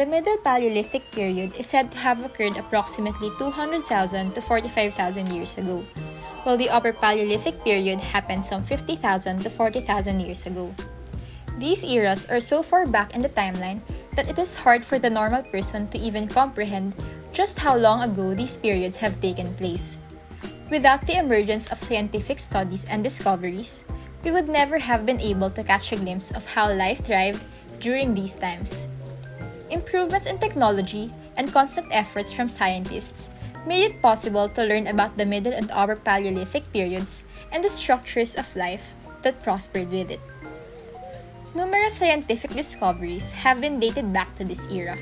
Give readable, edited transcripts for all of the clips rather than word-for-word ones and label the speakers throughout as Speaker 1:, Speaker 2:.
Speaker 1: The Middle Paleolithic period is said to have occurred approximately 200,000 to 45,000 years ago, while the Upper Paleolithic period happened some 50,000 to 40,000 years ago. These eras are so far back in the timeline that it is hard for the normal person to even comprehend just how long ago these periods have taken place. Without the emergence of scientific studies and discoveries, we would never have been able to catch a glimpse of how life thrived during these times. Improvements in technology and constant efforts from scientists made it possible to learn about the Middle and Upper Paleolithic periods and the structures of life that prospered with it. Numerous scientific discoveries have been dated back to this era.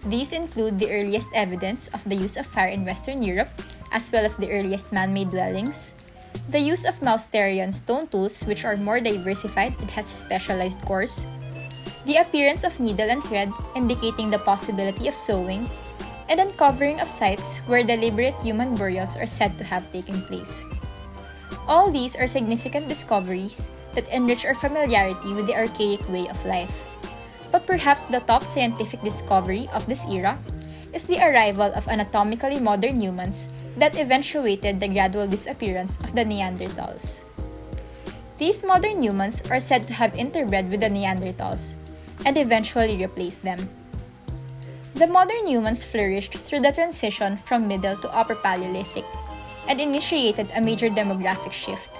Speaker 1: These include the earliest evidence of the use of fire in Western Europe, as well as the earliest man-made dwellings, the use of Mousterian stone tools which are more diversified and has specialized cores, the appearance of needle and thread indicating the possibility of sewing, and uncovering of sites where deliberate human burials are said to have taken place. All these are significant discoveries that enrich our familiarity with the archaic way of life. But perhaps the top scientific discovery of this era is the arrival of anatomically modern humans that eventuated the gradual disappearance of the Neanderthals. These modern humans are said to have interbred with the Neanderthals and eventually replaced them. The modern humans flourished through the transition from Middle to Upper Paleolithic and initiated a major demographic shift.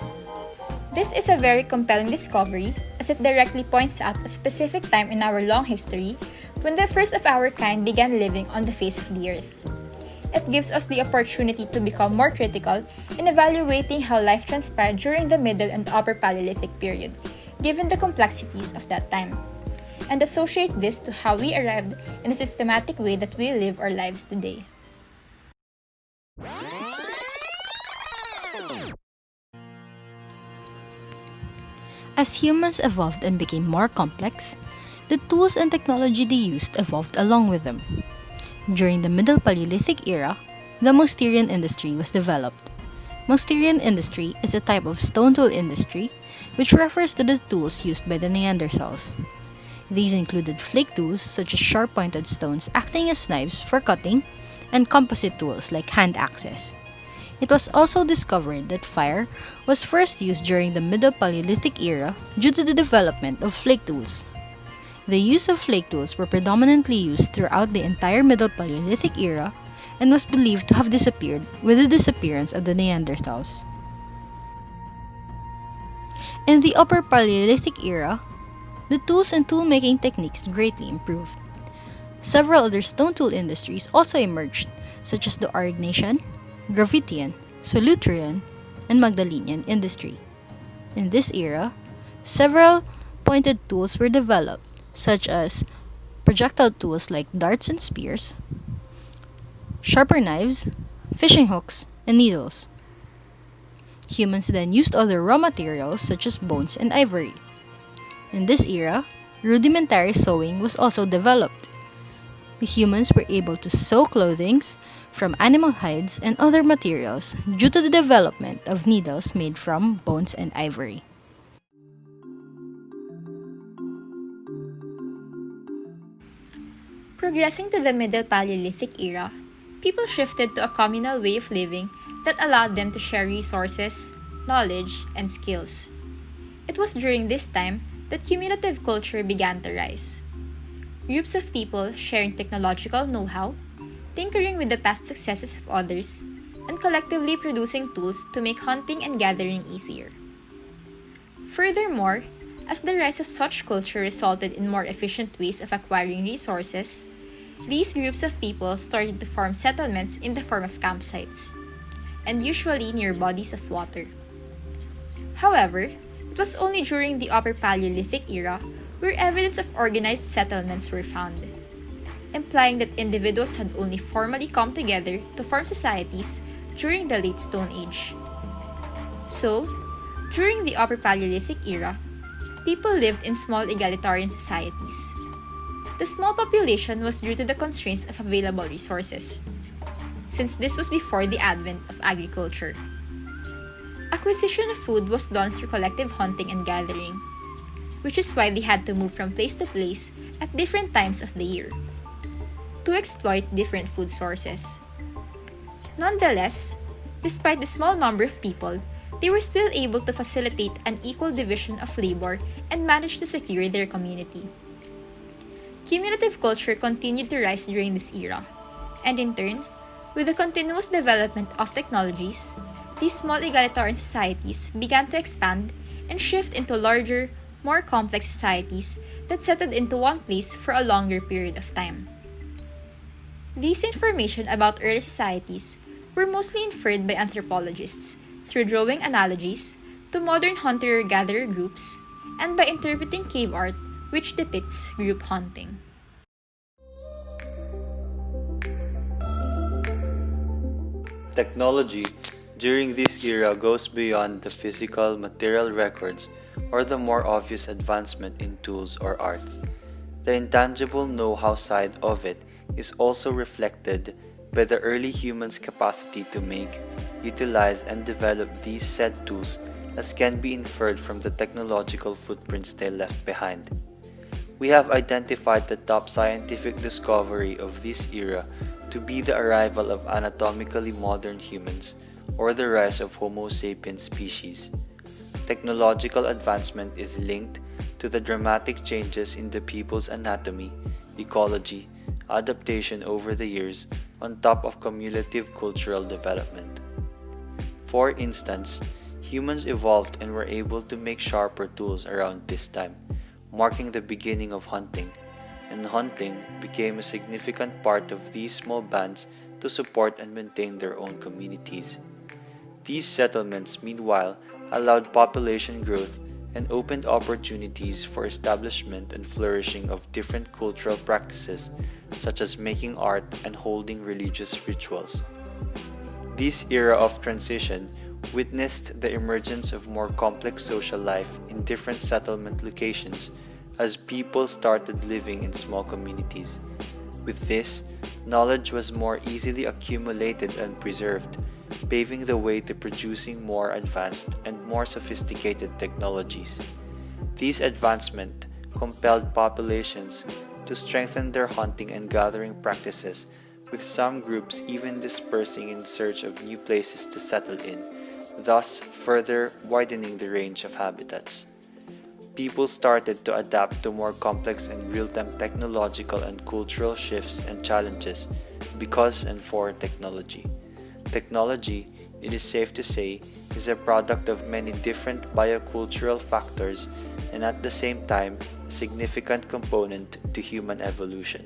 Speaker 1: This is a very compelling discovery as it directly points out a specific time in our long history when the first of our kind began living on the face of the earth. It gives us the opportunity to become more critical in evaluating how life transpired during the Middle and Upper Paleolithic period, given the complexities of that time, and associate this to how we arrived in a systematic way that we live our lives today.
Speaker 2: As humans evolved and became more complex, the tools and technology they used evolved along with them. During the Middle Paleolithic era, the Mousterian industry was developed. Mousterian industry is a type of stone tool industry which refers to the tools used by the Neanderthals. These included flake tools such as sharp-pointed stones acting as knives for cutting, and composite tools like hand axes. It was also discovered that fire was first used during the Middle Paleolithic era due to the development of flake tools. The use of flake tools were predominantly used throughout the entire Middle Paleolithic era and was believed to have disappeared with the disappearance of the Neanderthals. In the Upper Paleolithic era, the tools and tool-making techniques greatly improved. Several other stone tool industries also emerged, such as the Aurignacian, Gravettian, Solutrean, and Magdalenian industry. In this era, several pointed tools were developed, such as projectile tools like darts and spears, sharper knives, fishing hooks, and needles. Humans then used other raw materials such as bones and ivory. In this era, rudimentary sewing was also developed. The humans were able to sew clothing from animal hides and other materials due to the development of needles made from bones and ivory.
Speaker 1: Progressing to the Middle Paleolithic era, people shifted to a communal way of living that allowed them to share resources, knowledge, and skills. It was during this time that cumulative culture began to rise. Groups of people sharing technological know-how, tinkering with the past successes of others, and collectively producing tools to make hunting and gathering easier. Furthermore, as the rise of such culture resulted in more efficient ways of acquiring resources, these groups of people started to form settlements in the form of campsites, and usually near bodies of water. However, it was only during the Upper Paleolithic era where evidence of organized settlements were found, implying that individuals had only formally come together to form societies during the Late Stone Age. So, during the Upper Paleolithic era, people lived in small egalitarian societies. The small population was due to the constraints of available resources, since this was before the advent of agriculture. Acquisition of food was done through collective hunting and gathering, which is why they had to move from place to place at different times of the year. to exploit different food sources. Nonetheless, despite the small number of people, they were still able to facilitate an equal division of labor and manage to secure their community. Cumulative culture continued to rise during this era, and in turn, with the continuous development of technologies, these small egalitarian societies began to expand and shift into larger, more complex societies that settled into one place for a longer period of time. These information about early societies were mostly inferred by anthropologists through drawing analogies to modern hunter-gatherer groups and by interpreting cave art which depicts group hunting.
Speaker 3: Technology during this era goes beyond the physical material records or the more obvious advancement in tools or art. The intangible know-how side of it is also reflected by the early humans' capacity to make, utilize, and develop these said tools, as can be inferred from the technological footprints they left behind. We have identified the top scientific discovery of this era to be the arrival of anatomically modern humans, or the rise of Homo sapiens species. Technological advancement is linked to the dramatic changes in the people's anatomy, ecology, adaptation over the years, on top of cumulative cultural development. For instance, humans evolved and were able to make sharper tools around this time, marking the beginning of hunting, and hunting became a significant part of these small bands to support and maintain their own communities. These settlements, meanwhile, allowed population growth and opened opportunities for establishment and flourishing of different cultural practices such as making art and holding religious rituals. This era of transition witnessed the emergence of more complex social life in different settlement locations as people started living in small communities. With this, knowledge was more easily accumulated and preserved, paving the way to producing more advanced and more sophisticated technologies. These advancements compelled populations to strengthen their hunting and gathering practices, with some groups even dispersing in search of new places to settle in, thus further widening the range of habitats. People started to adapt to more complex and real-time technological and cultural shifts and challenges because and for technology. Technology, it is safe to say, is a product of many different biocultural factors and at the same time a significant component to human evolution.